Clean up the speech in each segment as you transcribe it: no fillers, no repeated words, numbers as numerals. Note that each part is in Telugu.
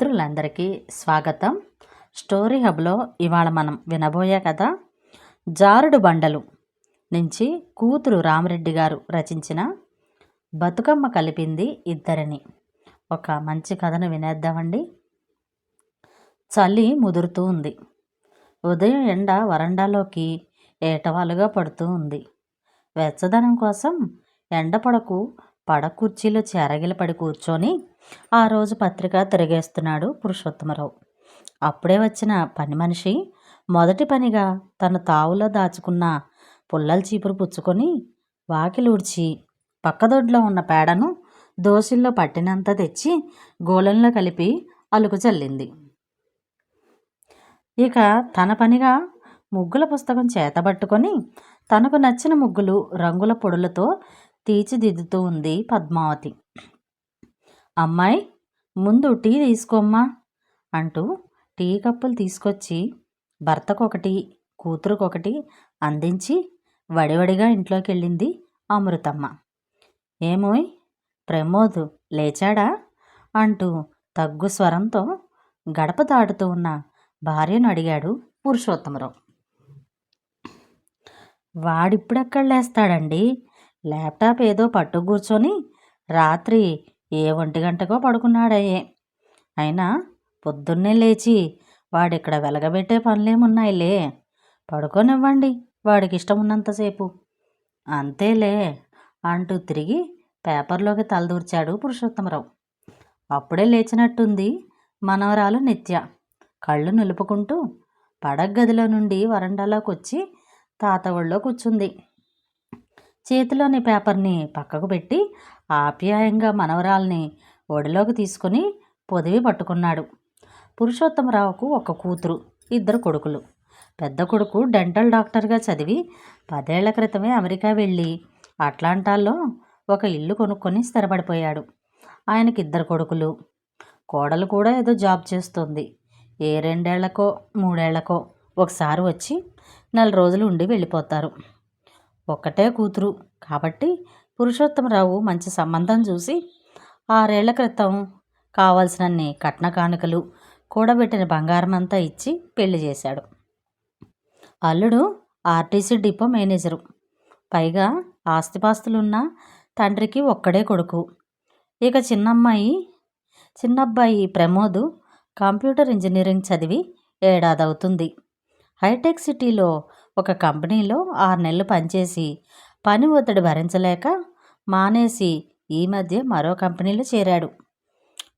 మిత్రులందరికీ స్వాగతం. స్టోరీ హబ్లో ఇవాళ మనం వినబోయే కథ జారుడు బండలు నుంచి కూతురు రామరెడ్డి గారు రచించిన బతుకమ్మ కలిపింది ఇద్దరిని. ఒక మంచి కథను వినేద్దామండి. చలి ముదురుతూ ఉంది. ఉదయం ఎండ వరండాలోకి ఏటవాలుగా పడుతూ ఉంది. వెచ్చదనం కోసం ఎండ పడ కుర్చీలో చెరగిలపడి కూర్చొని ఆ రోజు పత్రిక తిరిగేస్తున్నాడు పురుషోత్తమరావు. అప్పుడే వచ్చిన పని మనిషి మొదటి పనిగా తన తావులో దాచుకున్న పుల్లల చీపురు పుచ్చుకొని వాకిలూడ్చి పక్కదొడ్లో ఉన్న పేడను దోసిల్లో పట్టినంత తెచ్చి గోళంలో కలిపి అలుకు చల్లింది. ఇక తన పనిగా ముగ్గుల పుస్తకం చేతబట్టుకొని తనకు నచ్చిన ముగ్గులు రంగుల పొడులతో తీర్చిదిద్దుతూ ఉంది పద్మావతి. అమ్మాయి, ముందు టీ తీసుకోమ్మా అంటూ టీ కప్పులు తీసుకొచ్చి భర్తకొకటి కూతురుకొకటి అందించి వడివడిగా ఇంట్లోకి వెళ్ళింది అమృతమ్మ. ఏమోయ్, ప్రమోద్ లేచాడా అంటూ తగ్గు స్వరంతో గడప దాటుతూ ఉన్న భార్యను అడిగాడు పురుషోత్తమరావు. వాడిప్పుడెక్కడ లేస్తాడండి, ల్యాప్టాప్ ఏదో పట్టు కూర్చొని రాత్రి 1 గంటకో పడుకున్నాడయ్యే. అయినా పొద్దున్నే లేచి వాడిక్కడ వెలగబెట్టే పనులేమున్నాయిలే, పడుకోనివ్వండి వాడికి ఇష్టం ఉన్నంతసేపు. అంతేలే అంటూ తిరిగి పేపర్లోకి తలదూర్చాడు పురుషోత్తమరావు. అప్పుడే లేచినట్టుంది మనవరాలు నిత్య. కళ్ళు నిలుపుకుంటూ పడగదిలో నుండి వరండాలోకి వచ్చి తాత ఒళ్ళో కూర్చుంది. చేతిలోని పేపర్ని పక్కకు పెట్టి ఆప్యాయంగా మనవరాల్ని ఒడిలోకి తీసుకుని పొదివి పట్టుకున్నాడు. పురుషోత్తమరావుకు ఒక కూతురు, 2 కొడుకులు. పెద్ద కొడుకు డెంటల్ డాక్టర్గా చదివి 10 ఏళ్ల క్రితమే అమెరికా వెళ్ళి అట్లాంటాలో ఒక ఇల్లు కొనుక్కొని స్థిరపడిపోయాడు. ఆయనకి 2 కొడుకులు. కోడలు కూడా ఏదో జాబ్ చేస్తుంది. ఏ 2 ఏళ్లకో 3 ఏళ్లకో ఒకసారి వచ్చి 4 రోజులు ఉండి వెళ్ళిపోతారు. ఒక్కటే కూతురు కాబట్టి పురుషోత్తమరావు మంచి సంబంధం చూసి 6 ఏళ్ల క్రితం కావాల్సినన్ని కట్న కానుకలు కూడబెట్టిన బంగారం అంతా ఇచ్చి పెళ్లి చేశాడు. అల్లుడు ఆర్టీసీ డిపో మేనేజరు. పైగా ఆస్తిపాస్తులున్న తండ్రికి ఒక్కడే కొడుకు. ఇక చిన్నబ్బాయి ప్రమోద్ కంప్యూటర్ ఇంజనీరింగ్ చదివి 1 ఏడాది అవుతుంది. హైటెక్ సిటీలో ఒక కంపెనీలో 6 నెలలు పనిచేసి పని ఒత్తిడి భరించలేక మానేసి ఈ మధ్య మరో కంపెనీలో చేరాడు.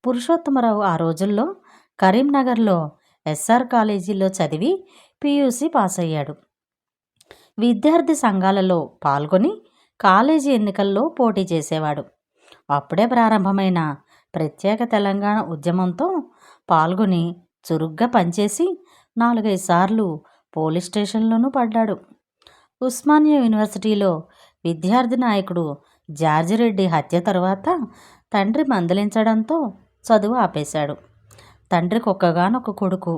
పురుషోత్తమరావు ఆ రోజుల్లో కరీంనగర్లో ఎస్ఆర్ కాలేజీలో చదివి పియూసీ పాస్ అయ్యాడు. విద్యార్థి సంఘాలలో పాల్గొని కాలేజీ ఎన్నికల్లో పోటీ చేసేవాడు. అప్పుడే ప్రారంభమైన ప్రత్యేక తెలంగాణ ఉద్యమంతో పాల్గొని చురుగ్గా పనిచేసి 4-5 సార్లు పోలీస్ స్టేషన్లోనూ పడ్డాడు. ఉస్మానియా యూనివర్సిటీలో విద్యార్థి నాయకుడు జార్జిరెడ్డి హత్య తరువాత తండ్రి మందలించడంతో చదువు ఆపేశాడు. తండ్రికి ఒక్కగానొక్క కొడుకు.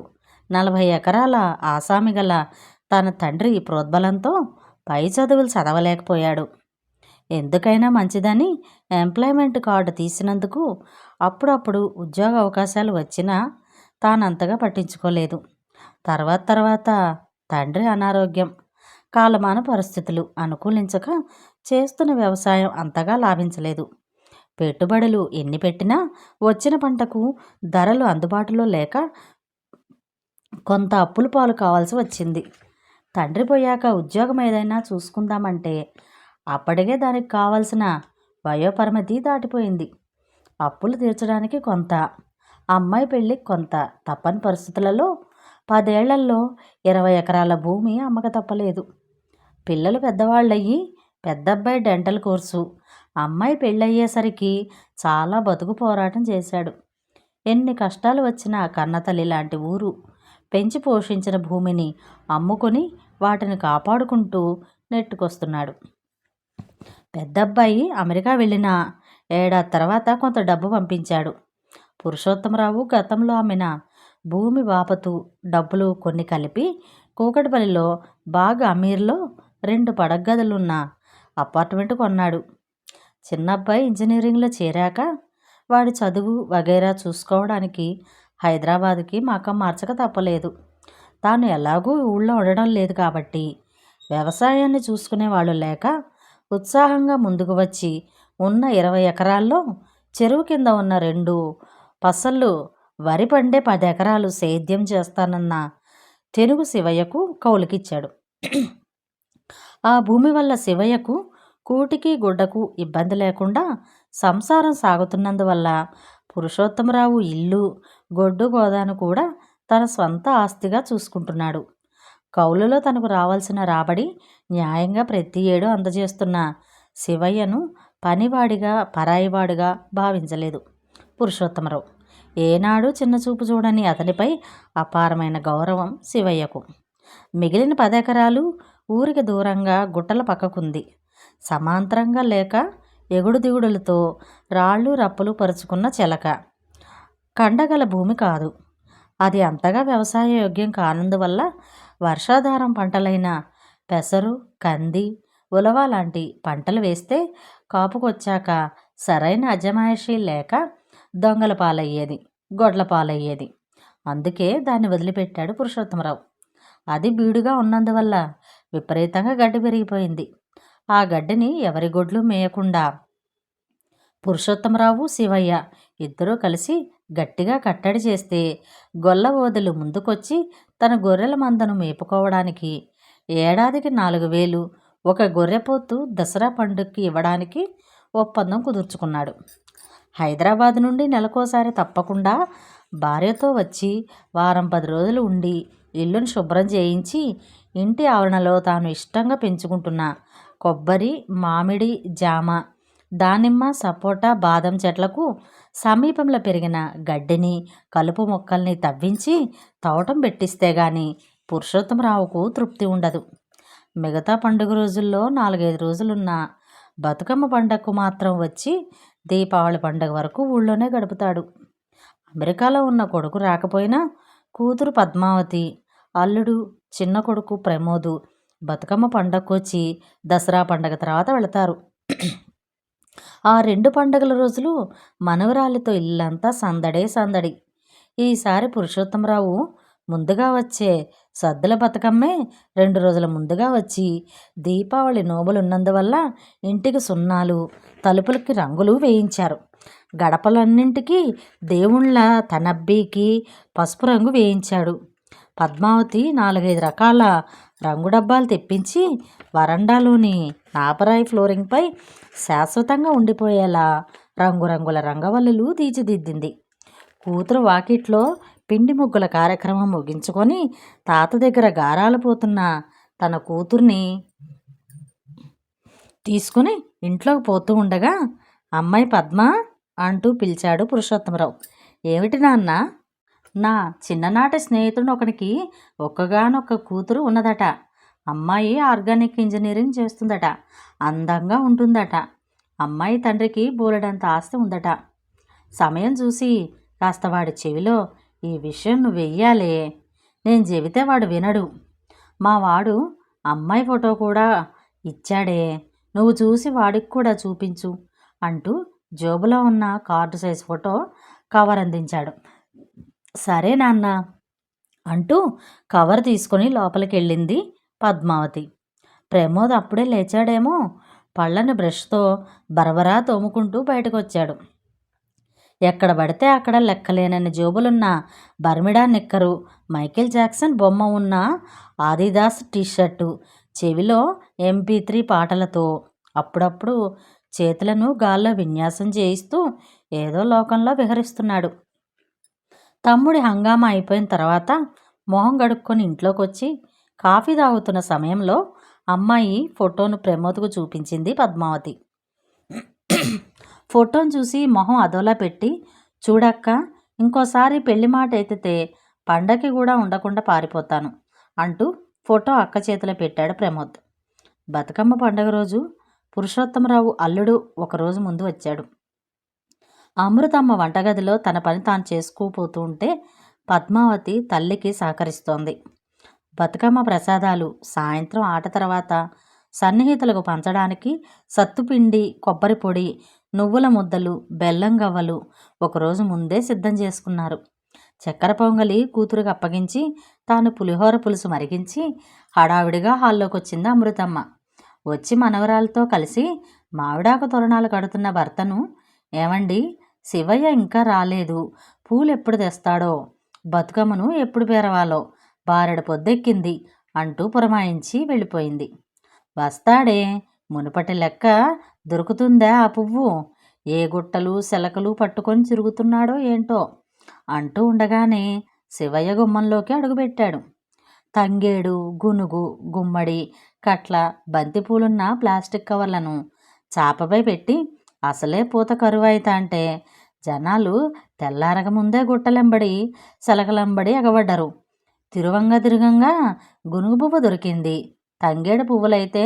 40 ఎకరాల ఆసామి గల తన తండ్రి ప్రోద్బలంతో పై చదువులు చదవలేకపోయాడు. ఎందుకైనా మంచిదని ఎంప్లాయ్మెంట్ కార్డు తీసినందుకు అప్పుడప్పుడు ఉద్యోగ అవకాశాలు వచ్చినా తానంతగా పట్టించుకోలేదు. తర్వాత తండ్రి అనారోగ్యం, కాలమాన పరిస్థితులు అనుకూలించక చేస్తున్న వ్యవసాయం అంతగా లాభించలేదు. పెట్టుబడులు ఎన్ని పెట్టినా వచ్చిన పంటకు ధరలు అందుబాటులో లేక కొంత అప్పుల పాలు కావాల్సి వచ్చింది. తండ్రి పోయాక ఉద్యోగం ఏదైనా చూసుకుందామంటే అప్పటికే దానికి కావాల్సిన వయోపరిమితి దాటిపోయింది. అప్పులు తీర్చడానికి కొంత, అమ్మాయి పెళ్ళికి కొంత తప్పని పరిస్థితులలో 10 ఏళ్లలో 20 ఎకరాల భూమి అమ్మక తప్పలేదు. పిల్లలు పెద్దవాళ్ళయ్యి పెద్దబ్బాయి డెంటల్ కోర్సు, అమ్మాయి పెళ్ళయ్యేసరికి చాలా బతుకు పోరాటం చేశాడు. ఎన్ని కష్టాలు వచ్చినా కన్నతల్లి లాంటి ఊరు, పెంచి పోషించిన భూమిని అమ్ముకొని వాటిని కాపాడుకుంటూ నెట్టుకొస్తున్నాడు. పెద్దబ్బాయి అమెరికా వెళ్ళిన 1 ఏడాది తర్వాత కొంత డబ్బు పంపించాడు. పురుషోత్తమరావు గతంలో అమ్మిన భూమి బాపతు డబ్బులు కొన్ని కలిపి కూకటిపల్లిలో బాగా అమీర్లో 2 పడగదులున్న అపార్ట్మెంట్ కొన్నాడు. చిన్నబ్బాయి ఇంజనీరింగ్లో చేరాక వాడి చదువు వగైరా చూసుకోవడానికి హైదరాబాదుకి మకం మార్చక తప్పలేదు. తాను ఎలాగూ ఊళ్ళో ఉండడం లేదు కాబట్టి వ్యవసాయాన్ని చూసుకునే వాళ్ళు లేక ఉత్సాహంగా ముందుకు వచ్చి ఉన్న 20 ఎకరాల్లో చెరువు కింద ఉన్న 2 పసళ్ళు వరి పండే 10 ఎకరాలు సేద్యం చేస్తానన్న తెనుగు శివయ్యకు కౌలుకిచ్చాడు. ఆ భూమి వల్ల శివయ్యకు కూటికి గుడ్డకు ఇబ్బంది లేకుండా సంసారం సాగుతున్నందువల్ల పురుషోత్తమరావు ఇల్లు గొడ్డు గోదాను కూడా తన స్వంత ఆస్తిగా చూసుకుంటున్నాడు. కౌలులో తనకు రావాల్సిన రాబడి న్యాయంగా ప్రతి ఏడు అందజేస్తున్న శివయ్యను పనివాడిగా పరాయివాడిగా భావించలేదు పురుషోత్తమరావు. ఏనాడు చిన్నచూపు చూడని అతనిపై అపారమైన గౌరవం శివయ్యకు. మిగిలిన 10 ఎకరాలు ఊరికి దూరంగా గుట్టల పక్కకుంది. సమాంతరంగా లేక ఎగుడు దిగుడులతో రాళ్ళు రప్పులు పరుచుకున్న చెలక కండగల భూమి కాదు. అది అంతగా వ్యవసాయ యోగ్యం కానందువల్ల వర్షాధారం పంటలైన పెసరు, కంది, ఉలవ లాంటి పంటలు వేస్తే కాపుకొచ్చాక సరైన అజమాయిషీ లేక దొంగల పాలయ్యేది, గొడ్ల పాలయ్యేది. అందుకే దాన్ని వదిలిపెట్టాడు పురుషోత్తమరావు. అది బీడుగా ఉన్నందువల్ల విపరీతంగా గడ్డి పెరిగిపోయింది. ఆ గడ్డిని ఎవరి గొడ్లు మేయకుండా పురుషోత్తమరావు, శివయ్య ఇద్దరూ కలిసి గట్టిగా కట్టడి చేస్తే గొల్ల ఓదలు ముందుకొచ్చి తన గొర్రెల మందను మేపుకోవడానికి ఏడాదికి 4,000 ఒక గొర్రెపోతు దసరా పండుగకి ఇవ్వడానికి ఒప్పందం కుదుర్చుకున్నాడు. హైదరాబాద్ నుండి నెలకోసారి తప్పకుండా భార్యతో వచ్చి వారం 10 రోజులు ఉండి ఇల్లును శుభ్రం చేయించి ఇంటి ఆవరణలో తాను ఇష్టంగా పెంచుకుంటున్న కొబ్బరి, మామిడి, జామ, దానిమ్మ, సపోటా, బాదం చెట్లకు సమీపంలో పెరిగిన గడ్డిని, కలుపు మొక్కల్ని తవ్వించి తవటం పెట్టిస్తే గాని పురుషోత్తమరావుకు తృప్తి ఉండదు. మిగతా పండుగ రోజుల్లో 4-5 రోజులున్న బతుకమ్మ పండగకు మాత్రం వచ్చి దీపావళి పండుగ వరకు ఊళ్ళోనే గడుపుతాడు. అమెరికాలో ఉన్న కొడుకు రాకపోయినా కూతురు పద్మావతి, అల్లుడు చిన్న కొడుకు ప్రమోదు బతుకమ్మ పండగకు వచ్చి దసరా పండగ తర్వాత వెళతారు. ఆ 2 పండుగల రోజులు మనవరాలితో ఇల్లంతా సందడే సందడి. ఈసారి పురుషోత్తమరావు ముందుగా వచ్చే సద్దుల బతుకమ్మే 2 రోజుల ముందుగా వచ్చి దీపావళి నోములున్నందువల్ల ఇంటికి సున్నాలు, తలుపులకి రంగులు వేయించారు. గడపలన్నింటికి దేవుళ్ళ తనబ్బీకి పసుపు రంగు వేయించాడు. పద్మావతి 4-5 రకాల రంగు డబ్బాలు తెప్పించి వరండాలోని నాపరాయి ఫ్లోరింగ్పై శాశ్వతంగా ఉండిపోయేలా రంగురంగుల రంగవల్లులు తీర్చిదిద్దింది. కూతురు వాకిట్లో పిండి ముగ్గుల కార్యక్రమం ముగించుకొని తాత దగ్గర గారాలు పోతున్న తన కూతుర్ని తీసుకుని ఇంట్లోకి పోతూ ఉండగా అమ్మాయి పద్మ అంటూ పిలిచాడు పురుషోత్తమరావు. ఏమిటి నాన్న? నా చిన్ననాటి స్నేహితుడు ఒకనికి ఒక్కగానొక్క కూతురు ఉన్నదట. అమ్మాయి ఆర్గానిక్ ఇంజనీరింగ్ చేస్తుందట. అందంగా ఉంటుందట. అమ్మాయి తండ్రికి బోలెడంత ఆస్తి ఉందట. సమయం చూసి కాస్త వాడి చెవిలో ఈ విషయం నువ్వు వెయ్యాలే. నేను చెబితే వాడు వినడు. మా వాడు అమ్మాయి ఫోటో కూడా ఇచ్చాడే. నువ్వు చూసి వాడికి కూడా చూపించు అంటూ జోబులో ఉన్న కార్డు సైజ్ ఫోటో కవర్ అందించాడు. సరే నాన్న అంటూ కవర్ తీసుకొని లోపలికి వెళ్ళింది పద్మావతి. ప్రమోద్ అప్పుడే లేచాడేమో. పళ్ళని బ్రష్తో బరబరా తోముకుంటూ బయటకు వచ్చాడు. ఎక్కడ పడితే అక్కడ లెక్కలేనన్ని జోబులున్న బర్మిడా నిక్కరు, మైకేల్ జాక్సన్ బొమ్మ ఉన్న ఆదిదాస్ టీషర్టు, చెవిలో MP3 పాటలతో అప్పుడప్పుడు చేతులను గాల్లో విన్యాసం చేయిస్తూ ఏదో లోకంలో విహరిస్తున్నాడు. తమ్ముడి హంగామా అయిపోయిన తర్వాత మొహం గడుక్కొని ఇంట్లోకి వచ్చి కాఫీ తాగుతున్న సమయంలో అమ్మాయి ఫోటోను ప్రమోద్కు చూపించింది పద్మావతి. ఫోటోను చూసి మొహం అదోలా పెట్టి, చూడక్క, ఇంకోసారి పెళ్లి మాట ఎత్తితే పండగకి కూడా ఉండకుండా పారిపోతాను అంటూ ఫోటో అక్క చేతిలో పెట్టాడు ప్రమోద్. బతుకమ్మ పండుగ రోజు పురుషోత్తమరావు అల్లుడు ఒకరోజు ముందు వచ్చాడు. అమృతమ్మ వంటగదిలో తన పని తాను చేసుకుపోతూ ఉంటే పద్మావతి తల్లికి సహకరిస్తోంది. బతుకమ్మ ప్రసాదాలు సాయంత్రం ఆట తర్వాత సన్నిహితులకు పంచడానికి సత్తుపిండి, కొబ్బరి పొడి, నువ్వుల ముద్దలు, బెల్లం గవ్వలు ఒకరోజు ముందే సిద్ధం చేసుకున్నారు. చక్కెర పొంగలి కూతురుకి అప్పగించి తాను పులిహోర పులుసు మరిగించి హడావిడిగా హాల్లోకి వచ్చింది అమృతమ్మ. వచ్చి మనవరాలతో కలిసి మామిడాకు తోరణాలు కడుతున్న భర్తను, ఏమండి, శివయ్య ఇంకా రాలేదు, పూలు ఎప్పుడు తెస్తాడో, బతుకమ్మను ఎప్పుడు పేరవాలో, బారెడు పొద్దెక్కింది అంటూ పురమాయించి వెళ్ళిపోయింది. వస్తాడే, మునుపటి లెక్క దొరుకుతుందా ఆ పువ్వు? ఏ గుట్టలు శలకలు పట్టుకొని తిరుగుతున్నాడో ఏంటో అంటూ ఉండగానే శివయ్య గుమ్మంలోకి అడుగుపెట్టాడు. తంగేడు, గునుగు, గుమ్మడి, కట్ల, బంతిపూలున్న ప్లాస్టిక్ కవర్లను చాపపై పెట్టి అసలే పూత కరువైతా అంటే జనాలు తెల్లారక ముందే గుట్టలెంబడి శలకలంబడి ఎగబడ్డరు. తిరుగంగా గునుగు పువ్వు దొరికింది. తంగేడు పువ్వులైతే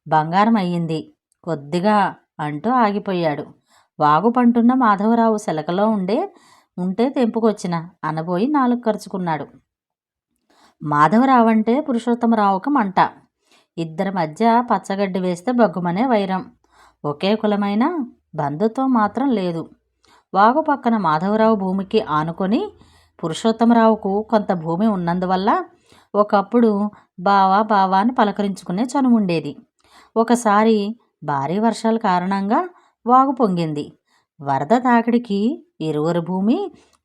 బంగారం అయ్యింది కొద్దిగా అంటూ ఆగిపోయాడు. వాగు పంటున్న మాధవరావు శలకలో ఉంటే తెంపుకొచ్చిన అనబోయి నాలుగు ఖర్చుకున్నాడు. మాధవరావంటే పురుషోత్తమరావుకు మంట. ఇద్దరి మధ్య పచ్చగడ్డి వేస్తే బగ్గుమనే వైరం. ఒకే కులమైన బంధుత్వం మాత్రం లేదు. వాగు పక్కన మాధవరావు భూమికి ఆనుకొని పురుషోత్తమరావుకు కొంత భూమి ఉన్నందువల్ల ఒకప్పుడు బావా అని పలకరించుకునే చనువుండేది. ఒకసారి భారీ వర్షాల కారణంగా వాగు పొంగింది. వరద తాకిడికి ఇరువురి భూమి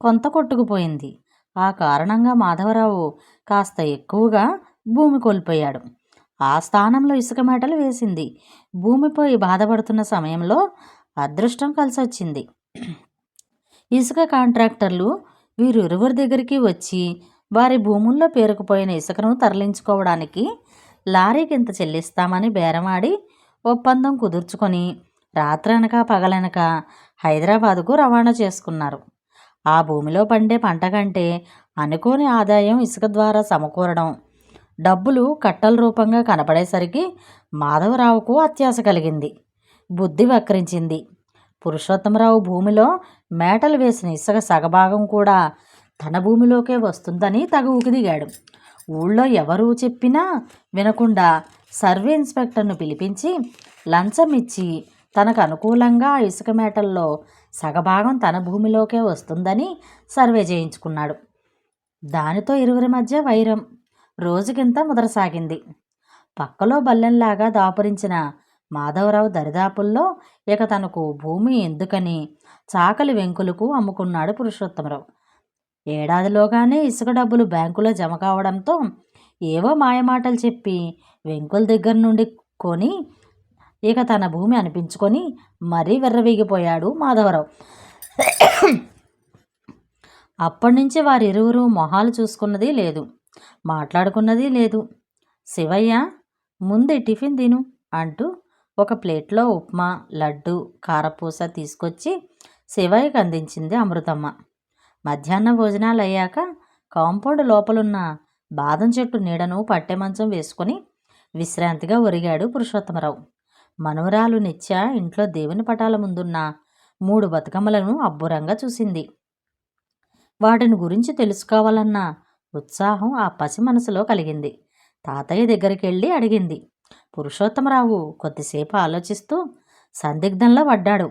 కొంత కొట్టుకుపోయింది. ఆ కారణంగా మాధవరావు కాస్త ఎక్కువగా భూమి కోల్పోయాడు. ఆ స్థానంలో ఇసుక మేటలు వేసింది. భూమిపై బాధపడుతున్న సమయంలో అదృష్టం కలిసొచ్చింది. ఇసుక కాంట్రాక్టర్లు వీరిరువురి దగ్గరికి వచ్చి వారి భూముల్లో పేరుకుపోయిన ఇసుకను తరలించుకోవడానికి లారీకి ఇంత చెల్లిస్తామని బేరమాడి ఒప్పందం కుదుర్చుకొని రాత్రనక పగలనక హైదరాబాదుకు రవాణా చేసుకున్నారు. ఆ భూమిలో పండే పంట కంటే అనుకోని ఆదాయం ఇసుక ద్వారా సమకూరడం, డబ్బులు కట్టల రూపంగా కనపడేసరికి మాధవరావుకు అత్యాశ కలిగింది. బుద్ధి వక్రించింది. పురుషోత్తమరావు భూమిలో మేటలు వేసిన ఇసుక సగభాగం కూడా తన భూమిలోకే వస్తుందని తగువుకి దిగాడు. ఊళ్ళో ఎవరూ చెప్పినా వినకుండా సర్వే ఇన్స్పెక్టర్ను పిలిపించి లంచం ఇచ్చి తనకు అనుకూలంగా ఆ ఇసుక మేటల్లో సగభాగం తన భూమిలోకే వస్తుందని సర్వే చేయించుకున్నాడు. దానితో ఇరువురి మధ్య వైరం రోజుకింత ముదరసాగింది. పక్కలో బల్లెంలాగా దాపురించిన మాధవరావు దరిదాపుల్లో ఇక తనకు భూమి ఎందుకని చాకలి వెంకులకు అమ్ముకున్నాడు పురుషోత్తమరావు. ఏడాదిలోగానే ఇసుక డబ్బులు బ్యాంకులో జమ కావడంతో ఏవో మాయమాటలు చెప్పి వెంకుల దగ్గర నుండి కొని ఇక తన భూమి అనిపించుకొని మరీ వెర్రవీగిపోయాడు మాధవరావు. అప్పటి నుంచి వారిరువురు మొహాలు చూసుకున్నది లేదు, మాట్లాడుకున్నది లేదు. శివయ్య, ముందే టిఫిన్ తిను అంటూ ఒక ప్లేట్లో ఉప్మా, లడ్డు, కారపూస తీసుకొచ్చి శివయ్యకు అందించింది అమృతమ్మ. మధ్యాహ్న భోజనాలు అయ్యాక కాంపౌండ్ లోపలున్న బాదం చెట్టు నీడను పట్టె మంచం వేసుకొని విశ్రాంతిగా ఒరిగాడు పురుషోత్తమరావు. మనవరాలు నిత్య ఇంట్లో దేవుని పటాల ముందున్న 3 బతుకమ్మలను అబ్బురంగా చూసింది. వాటిని గురించి తెలుసుకోవాలన్న ఉత్సాహం ఆ పసి మనసులో కలిగింది. తాతయ్య దగ్గరికి వెళ్ళి అడిగింది. పురుషోత్తమరావు కొద్దిసేపు ఆలోచిస్తూ సందిగ్ధంలో పడ్డాడు.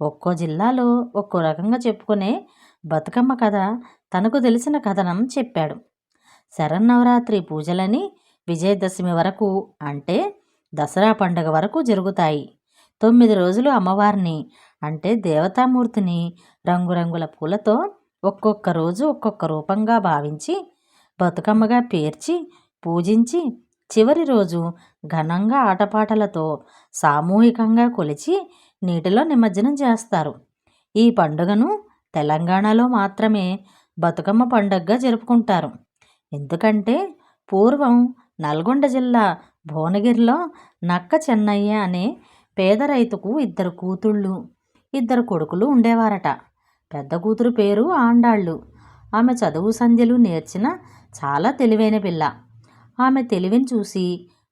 ఒక్కో జిల్లాలో ఒక్కో రకంగా చెప్పుకునే బతుకమ్మ కథ తనకు తెలిసిన కథనం చెప్పాడు. శరన్నవరాత్రి పూజలని విజయదశమి వరకు, అంటే దసరా పండుగ వరకు జరుగుతాయి. 9 రోజులు అమ్మవారిని, అంటే దేవతామూర్తిని రంగురంగుల పూలతో ఒక్కొక్క రోజు ఒక్కొక్క రూపంగా భావించి బతుకమ్మగా పేర్చి పూజించి చివరి రోజు ఘనంగా ఆటపాటలతో సామూహికంగా కొలిచి నీటిలో నిమజ్జనం చేస్తారు. ఈ పండుగను తెలంగాణలో మాత్రమే బతుకమ్మ పండుగగా జరుపుకుంటారు. ఎందుకంటే పూర్వం నల్గొండ జిల్లా భువనగిరిలో నక్క చెన్నయ్య అనే పేద రైతుకు 2 కూతుళ్ళు 2 కొడుకులు ఉండేవారట. పెద్ద కూతురు పేరు ఆండాళ్ళు. ఆమె చదువు సంధ్యలు నేర్చిన చాలా తెలివైన పిల్ల. ఆమె తెలివిని చూసి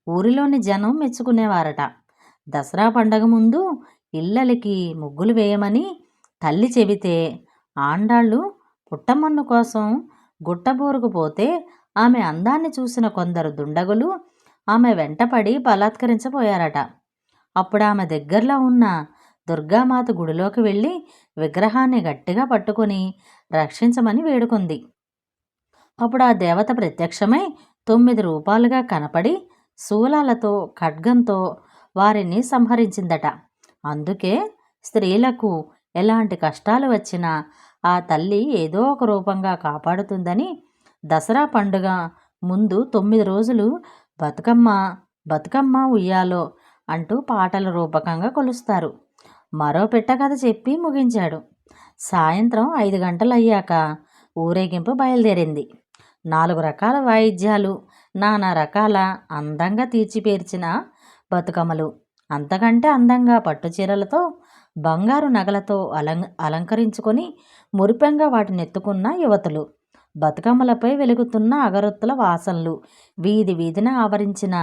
ఊరిలోని జనం మెచ్చుకునేవారట. దసరా పండగ ముందు ఇళ్ళకి ముగ్గులు వేయమని తల్లి చెబితే ఆండాళ్ళు పుట్టమన్ను కోసం గుట్టబోరుకు పోతే ఆమె అందాన్ని చూసిన కొందరు దుండగులు ఆమె వెంటపడి బలాత్కరించబోయారట. అప్పుడు ఆమె దగ్గరలో ఉన్న దుర్గామాత గుడిలోకి వెళ్ళి విగ్రహాన్ని గట్టిగా పట్టుకొని రక్షించమని వేడుకుంది. అప్పుడు ఆ దేవత ప్రత్యక్షమై 9 రూపాలుగా కనపడి శూలాలతో ఖడ్గంతో వారిని సంహరించిందట. అందుకే స్త్రీలకు ఎలాంటి కష్టాలు వచ్చినా ఆ తల్లి ఏదో ఒక రూపంగా కాపాడుతుందని దసరా పండుగ ముందు 9 రోజులు బతుకమ్మ బతుకమ్మ ఉయ్యాలో అంటూ పాటల రూపకంగా కొలుస్తారు. మరో పిట్ట కథ చెప్పి ముగించాడు. సాయంత్రం 5 గంటలయ్యాక ఊరేగింపు బయలుదేరింది. 4 రకాల వాయిద్యాలు, నానా రకాల అందంగా తీర్చిపేర్చిన బతుకమ్మలు, అంతకంటే అందంగా పట్టుచీరలతో బంగారు నగలతో అలంకరించుకొని మురిపెంగా వాటిని ఎత్తుకున్న యువతులు, బతుకమ్మలపై వెలుగుతున్న అగరొత్తుల వాసనలు వీధి వీధిన ఆవరించిన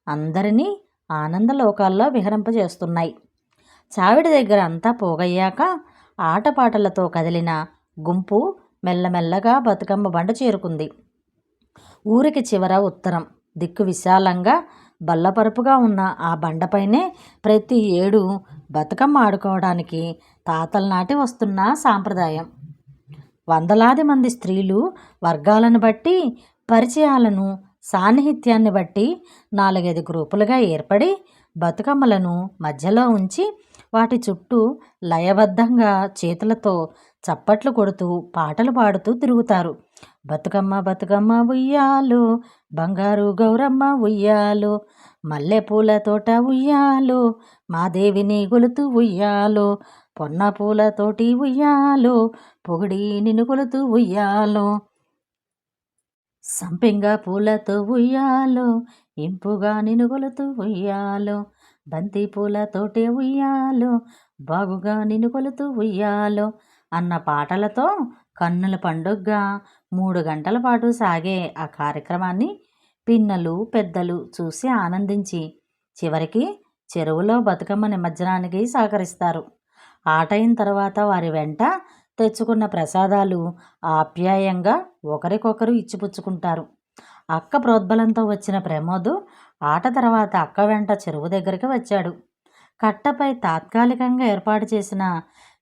అందరినీ ఆనందలోకాల్లో విహరింపజేస్తున్నాయి. చావిడి దగ్గర అంతా పోగయ్యాక ఆటపాటలతో కదిలిన గుంపు మెల్లమెల్లగా బతుకమ్మ బండ చేరుకుంది. ఊరికి చివర ఉత్తరం దిక్కు విశాలంగా బల్లపరుపుగా ఉన్న ఆ బండపైనే ప్రతి ఏడు బతుకమ్మ ఆడుకోవడానికి తాతల నాటి వస్తున్న సాంప్రదాయం. వందలాది మంది స్త్రీలు వర్గాలను బట్టి, పరిచయాలను, సాన్నిహిత్యాన్ని బట్టి 4-5 గ్రూపులుగా ఏర్పడి బతుకమ్మలను మధ్యలో ఉంచి వాటి చుట్టూ లయబద్ధంగా చేతులతో చప్పట్లు కొడుతూ పాటలు పాడుతూ తిరుగుతారు. బతుకమ్మ బతుకమ్మ ఉయ్యాలో, బంగారు గౌరమ్మ ఉయ్యాలో, మల్లెపూల తోట ఉయ్యాలో, మాదేవిని గొలుతూ ఉయ్యాలో, పొన్న పూలతోటి ఉయ్యాలో, పొగిడి నిన్ను కొలుతూ ఉయ్యాలో, సంపెంగ పూలతో ఉయ్యాలో, ఇంపుగా నిన్ను కొలుతూ ఉయ్యాలో, బంతి పూలతోటే ఉయ్యాలో, బాగుగా నిన్ను కొలుతూ ఉయ్యాలో అన్న పాటలతో కన్నుల పండుగగా 3 గంటల పాటు సాగే ఆ కార్యక్రమాన్ని పిన్నలు పెద్దలు చూసి ఆనందించి చివరికి చెరువులో బతుకమ్మ నిమజ్జనానికి సహకరిస్తారు. ఆటైన తర్వాత వారి వెంట తెచ్చుకున్న ప్రసాదాలు ఆప్యాయంగా ఒకరికొకరు ఇచ్చిపుచ్చుకుంటారు. అక్క ప్రోద్బలంతో వచ్చిన ప్రమోద్ ఆట తర్వాత అక్క వెంట చెరువు దగ్గరికి వచ్చాడు. కట్టపై తాత్కాలికంగా ఏర్పాటు చేసిన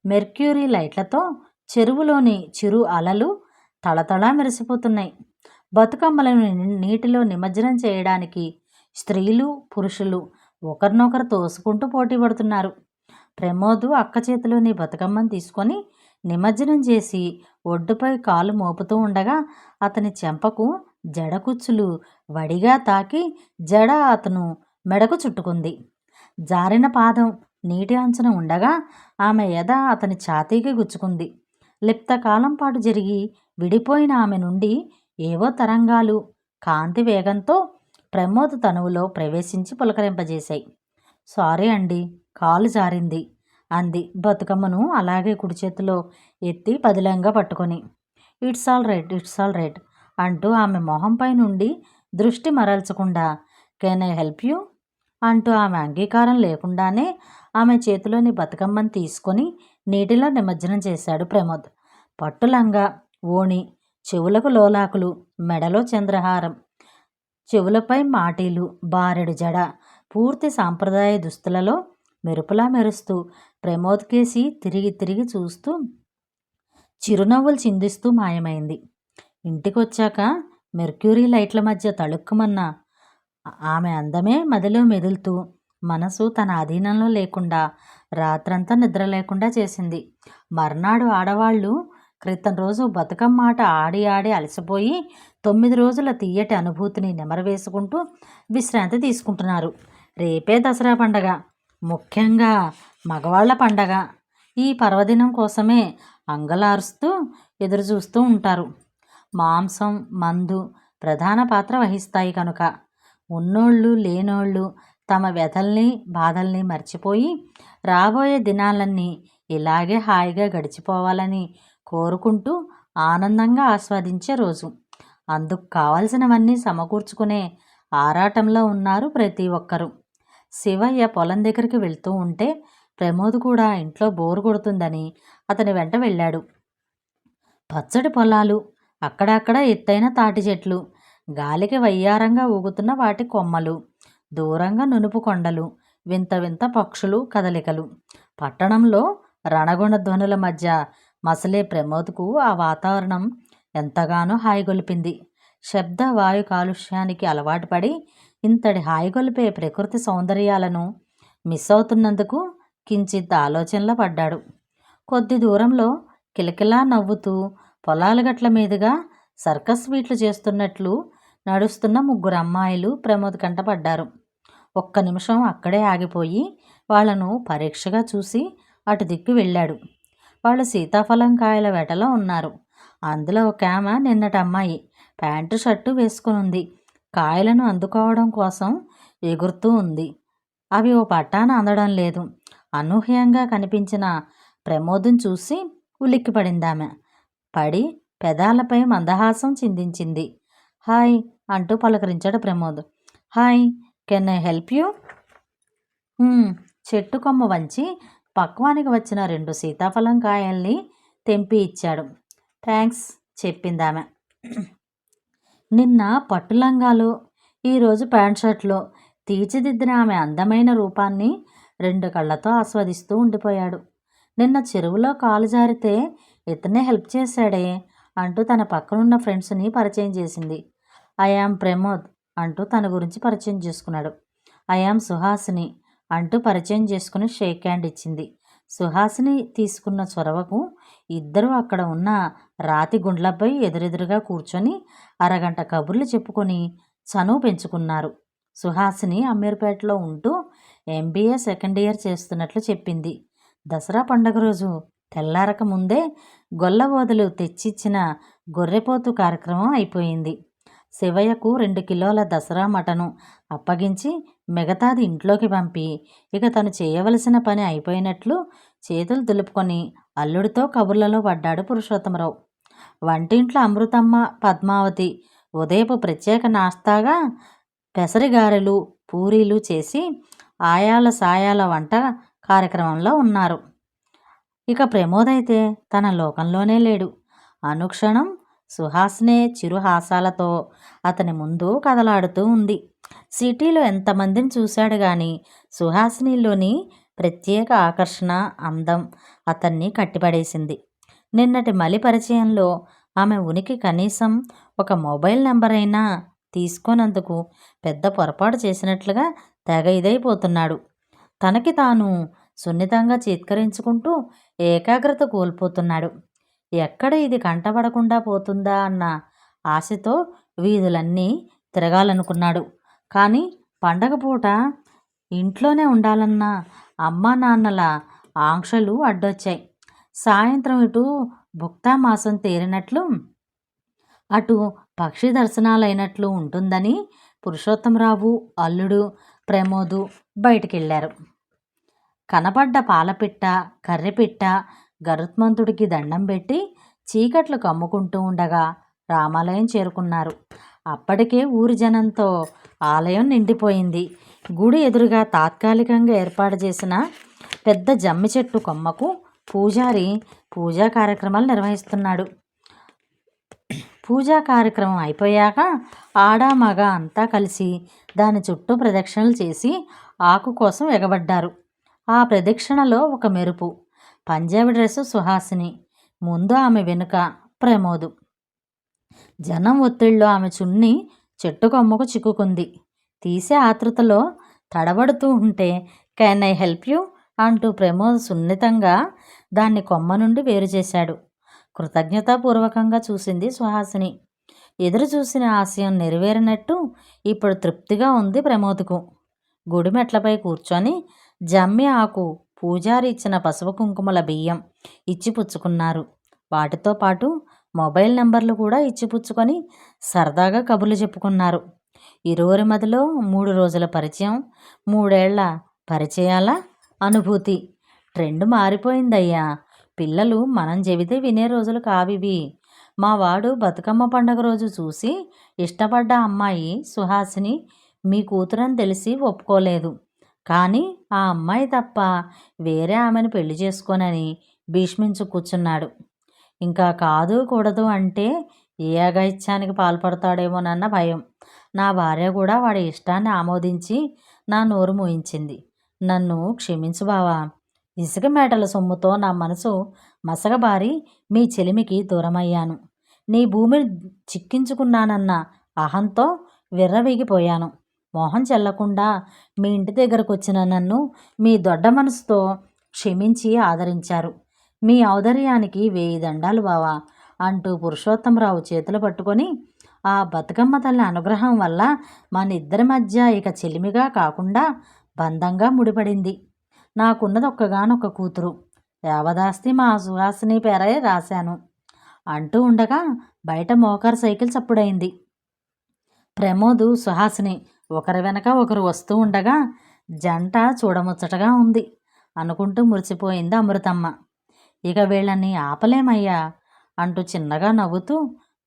మెర్క్యూరీ లైట్లతో చెరువులోని చిరు అలలు తళతళా మెరిసిపోతున్నాయి. బతుకమ్మలను నీటిలో నిమజ్జనం చేయడానికి స్త్రీలు పురుషులు ఒకరినొకరు తోసుకుంటూ పోటీ పడుతున్నారు. ప్రమోద్ అక్క చేతిలోని బతుకమ్మను తీసుకొని నిమజ్జనం చేసి ఒడ్డుపై కాలు మోపుతూ ఉండగా అతని చెంపకు జడకుచ్చులు వడిగా తాకి జడ అతను మెడకు చుట్టుకుంది. జారిన పాదం నీటి అంచున ఉండగా ఆమె ఎద అతని ఛాతీకి గుచ్చుకుంది. లిప్తకాలం పాటు జరిగి విడిపోయిన ఆమె నుండి ఏవో తరంగాలు కాంతి వేగంతో ప్రమోద్ తనువులో ప్రవేశించి పులకరింపజేశాయి. సారీ అండి, కాలు జారింది అంది బతుకమ్మను అలాగే కుడి చేతిలో ఎత్తి పదిలంగా పట్టుకొని. ఇట్స్ ఆల్ రైట్ అంటూ ఆమె మొహంపై నుండి దృష్టి మరల్చకుండా కెన్ ఐ హెల్ప్ యూ అంటూ ఆమె అంగీకారం లేకుండానే ఆమె చేతిలోని బతుకమ్మను తీసుకొని నీటిలో నిమజ్జనం చేశాడు ప్రమోద్. పట్టులంగా, ఓణి, చెవులకు లోలాకులు, మెడలో చంద్రహారం, చెవులపై మాటీలు, బారెడు జడ, పూర్తి సాంప్రదాయ దుస్తులలో మెరుపులా మెరుస్తూ ప్రమోద్ కేసి తిరిగి తిరిగి చూస్తూ చిరునవ్వులు చిందిస్తూ మాయమైంది. ఇంటికొచ్చాక మెర్క్యూరీ లైట్ల మధ్య తళుక్కుమన్న ఆమె అందమే మదిలో మెదులుతూ మనసు తన అధీనంలో లేకుండా రాత్రంతా నిద్ర లేకుండా చేసింది. మర్నాడు ఆడవాళ్ళు క్రితం రోజు బతుకమ్మ ఆట ఆడి ఆడి అలసిపోయి 9 రోజుల తీయటి అనుభూతిని నెమరవేసుకుంటూ విశ్రాంతి తీసుకుంటున్నారు. రేపే దసరా పండగ, ముఖ్యంగా మగవాళ్ల పండగ. ఈ పర్వదినం కోసమే అంగలారుస్తూ ఎదురుచూస్తూ ఉంటారు. మాంసం, మందు ప్రధాన పాత్ర వహిస్తాయి కనుక ఉన్నోళ్ళు లేనోళ్ళు తమ వ్యధల్ని బాధల్ని మర్చిపోయి రాబోయే దినాలన్నీ ఇలాగే హాయిగా గడిచిపోవాలని కోరుకుంటూ ఆనందంగా ఆస్వాదించే రోజు. అందుకు కావలసినవన్నీ సమకూర్చుకునే ఆరాటంలో ఉన్నారు ప్రతి ఒక్కరూ. శివయ్య పొలం దగ్గరికి వెళ్తూ ఉంటే ప్రమోద్ కూడా ఇంట్లో బోరు కొడుతుందని అతని వెంట వెళ్ళాడు. పచ్చడి పొలాలు, అక్కడక్కడ ఎత్తైన తాటి చెట్లు, గాలికి వయ్యారంగా ఊగుతున్న వాటి కొమ్మలు, దూరంగా నునుపు కొండలు, వింత వింత పక్షులు కదలికలు. పట్టణంలో రణగుణ ధ్వనుల మధ్య మసలే ప్రమోద్కు ఆ వాతావరణం ఎంతగానో హాయిగొలిపింది. శబ్ద వాయు కాలుష్యానికి అలవాటు పడి ఇంతటి హాయిగొలిపే ప్రకృతి సౌందర్యాలను మిస్ అవుతున్నందుకు కించిత్ ఆలోచనలో పడ్డాడు. కొద్ది దూరంలో కిలకిలా నవ్వుతూ పొలాల గట్ల మీదుగా సర్కస్ వీట్లు చేస్తున్నట్లు నడుస్తున్న 3 అమ్మాయిలు ప్రమోద్ కంటపడ్డారు. ఒక్క నిమిషం అక్కడే ఆగిపోయి వాళ్లను పరీక్షగా చూసి అటు దిక్కు వెళ్ళాడు. వాళ్ళు సీతాఫలం కాయల వేటలో ఉన్నారు. అందులో ఒక ఆమె నిన్నటి అమ్మాయి ప్యాంటు షర్టు వేసుకునుంది. కాయలను అందుకోవడం కోసం ఎగురుతూ ఉంది. అవి ఓ పట్టాన అందడం లేదు. అనూహ్యంగా కనిపించిన ప్రమోద్ని చూసి ఉలిక్కిపడిందామె. పడి పెదాలపై మందహాసం చిందించింది. హాయ్ అంటూ పలకరించాడు Pramod. Hi, can I help you? చెట్టు కొమ్మ వంచి పక్వానికి వచ్చిన 2 సీతాఫలం కాయల్ని తెంపి ఇచ్చాడు. థ్యాంక్స్ చెప్పిందామె. నిన్న పట్టులంగాలు, ఈరోజు ప్యాంట్ షర్ట్లో తీర్చిదిద్దిన ఆమె అందమైన రూపాన్ని 2 కళ్ళతో ఆస్వాదిస్తూ ఉండిపోయాడు. నిన్న చెరువులో కాలు జారితే ఇతనే హెల్ప్ చేశాడే అంటూ తన పక్కనున్న ఫ్రెండ్స్ని పరిచయం చేసింది. ఐ యామ్ ప్రమోద్ అంటూ తన గురించి పరిచయం చేసుకున్నాడు. ఐ యామ్ సుహాసిని అంటూ పరిచయం చేసుకుని షేక్ హ్యాండ్ ఇచ్చింది. సుహాసిని తీసుకున్న చొరవకు ఇద్దరూ అక్కడ ఉన్న రాతి గుండ్లపై ఎదురెదురుగా కూర్చొని అరగంట కబుర్లు చెప్పుకొని చనువు పెంచుకున్నారు. సుహాసిని అమీర్పేటలో ఉంటూ MBA సెకండ్ ఇయర్ చేస్తున్నట్లు చెప్పింది. దసరా పండగ రోజు తెల్లారక ముందే గొల్లబోదలు తెచ్చిచ్చిన గొర్రెపోతు కార్యక్రమం అయిపోయింది. శివయ్యకు 2 కిలోల దసరా మటను అప్పగించి మిగతాది ఇంట్లోకి పంపి ఇక తను చేయవలసిన పని అయిపోయినట్లు చేతులు దులుపుకొని అల్లుడితో కబుర్లలో పడ్డాడు పురుషోత్తమరావు. వంటింట్లో అమృతమ్మ, పద్మావతి ఉదయపు ప్రత్యేక నాస్తాగా పెసరిగారెలు, పూరీలు చేసి ఆయాల సాయాల వంట కార్యక్రమంలో ఉన్నారు. ఇక ప్రమోద్ అయితే తన లోకంలోనే లేడు. అనుక్షణం సుహాసినే చిరుహాసాలతో అతని ముందు కదలాడుతూ ఉంది. సిటీలో ఎంతమందిని చూశాడు గాని సుహాసినిలోని ప్రత్యేక ఆకర్షణ, అందం అతన్ని కట్టిపడేసింది. నిన్నటి మలి పరిచయంలో ఆమె ఉనికి కనీసం ఒక మొబైల్ నెంబర్ అయినా తీసుకోనందుకు పెద్ద పొరపాటు చేసినట్లుగా తెగ ఇదైపోతున్నాడు. తనకి తాను సున్నితంగా చీత్కరించుకుంటూ ఏకాగ్రత కోల్పోతున్నాడు. ఎక్కడ ఇది కంటపడకుండా పోతుందా అన్న ఆశతో వీధులన్నీ తిరగాలనుకున్నాడు. కానీ పండగ పూట ఇంట్లోనే ఉండాలన్న అమ్మా నాన్నల ఆంక్షలు అడ్డొచ్చాయి. సాయంత్రం ఇటు భుక్తా మాసం తీరినట్లు అటు పక్షి దర్శనాలైనట్లు ఉంటుందని పురుషోత్తమరావు, అల్లుడు, ప్రమోదు బయటికెళ్ళారు. కనపడ్డ పాలపిట్ట, కర్రెపిట్ట గరుత్మంతుడికి దండం పెట్టి చీకట్లు కమ్ముకుంటూ ఉండగా రామాలయం చేరుకున్నారు. అప్పటికే ఊరి జనంతో ఆలయం నిండిపోయింది. గుడి ఎదురుగా తాత్కాలికంగా ఏర్పాటు చేసిన పెద్ద జమ్మి చెట్టు కొమ్మకు పూజారి పూజా కార్యక్రమాలు నిర్వహిస్తున్నాడు. పూజా కార్యక్రమం అయిపోయాక ఆడ మగ అంతా కలిసి దాని చుట్టూ ప్రదక్షిణలు చేసి ఆకు కోసం ఎగబడ్డారు. ఆ ప్రదక్షిణలో ఒక మెరుపు. పంజాబీ డ్రెస్సు సుహాసిని, ముందు ఆమె వెనుక ప్రమోదు. జనం ఒత్తిడిలో ఆమె చున్ని చెట్టు కొమ్మకు చిక్కుకుంది. తీసే ఆతృతలో తడబడుతూ ఉంటే కెన్ ఐ హెల్ప్ యూ అంటూ ప్రమోద్ సున్నితంగా దాన్ని కొమ్మ నుండి వేరు చేశాడు. కృతజ్ఞతాపూర్వకంగా చూసింది సుహాసిని. ఎదురు చూసిన ఆశయం నెరవేరినట్టు ఇప్పుడు తృప్తిగా ఉంది ప్రమోద్కు. గుడి మెట్లపై కూర్చొని జమ్మి ఆకు, పూజారి ఇచ్చిన పసుపు కుంకుమల బియ్యం ఇచ్చిపుచ్చుకున్నారు. వాటితో పాటు మొబైల్ నెంబర్లు కూడా ఇచ్చిపుచ్చుకొని సరదాగా కబుర్లు చెప్పుకున్నారు. ఇరువురి మధ్యలో 3 రోజుల పరిచయం, 3 ఏళ్ల పరిచయాల అనుభూతి. ట్రెండ్ మారిపోయిందయ్యా. పిల్లలు మనం చెబితే వినే రోజులు కావివి. మా వాడు బతుకమ్మ పండగ రోజు చూసి ఇష్టపడ్డ అమ్మాయి సుహాసిని మీ కూతురని తెలిసి ఒప్పుకోలేదు. కానీ ఆ అమ్మాయి తప్ప వేరే ఆమెను పెళ్లి చేసుకోనని భీష్మించు కూర్చున్నాడు. ఇంకా కాదు కూడదు అంటే ఏ అఘాయిత్యానికి పాల్పడతాడేమోనన్న భయం. నా భార్య కూడా వాడి ఇష్టాన్ని ఆమోదించి నా నోరు మూయించింది. నన్ను క్షమించు బావా. ఇసుక మేటల సొమ్ముతో నా మనసు మసకబారి మీ చెలిమికి దూరమయ్యాను. నీ భూమిని చిక్కించుకున్నానన్న అహంతో విర్రవీగిపోయాను. మోహం చెల్లకుండా మీ ఇంటి దగ్గరకు వచ్చిన నన్ను మీ దొడ్డ మనసుతో క్షమించి ఆదరించారు. మీ ఔదార్యానికి 1000 దండాలు బావా అంటూ పురుషోత్తమరావు చేతులు పట్టుకొని, ఆ బతుకమ్మ తల్లి అనుగ్రహం వల్ల మన ఇద్దరి మధ్య ఇక చెలిమిగా కాకుండా బంధంగా ముడిపడింది. నాకున్నది ఒక్కగానొక్క కూతురు. యావదాస్తి మా సుహాసిని పేరే రాశాను అంటూ ఉండగా బయట మోటార్ సైకిల్ చప్పుడైంది. ప్రమోదు, సుహాసిని ఒకరి వెనక ఒకరు వస్తూ ఉండగా జంట చూడముచ్చటగా ఉంది అనుకుంటూ మురిసిపోయింది అమృతమ్మ. ఇక వీళ్ళని ఆపలేమయ్యా అంటూ చిన్నగా నవ్వుతూ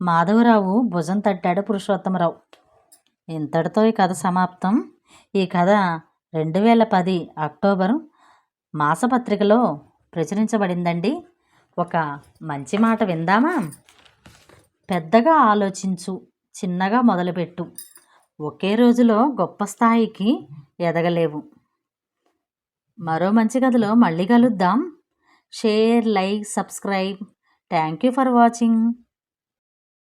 మాధవరావు భుజం తట్టాడు పురుషోత్తమరావు. ఇంతటితో ఈ కథ సమాప్తం. ఈ కథ 2010 అక్టోబరు మాసపత్రికలో ప్రచురించబడిందండి. ఒక మంచి మాట విందామా? పెద్దగా ఆలోచించు, చిన్నగా మొదలుపెట్టు. ఒకే రోజులో గొప్ప స్థాయికి ఎదగలేవు. మరో మంచి కథలో మళ్ళీ కలుద్దాం. Share, like, subscribe. Thank you for watching.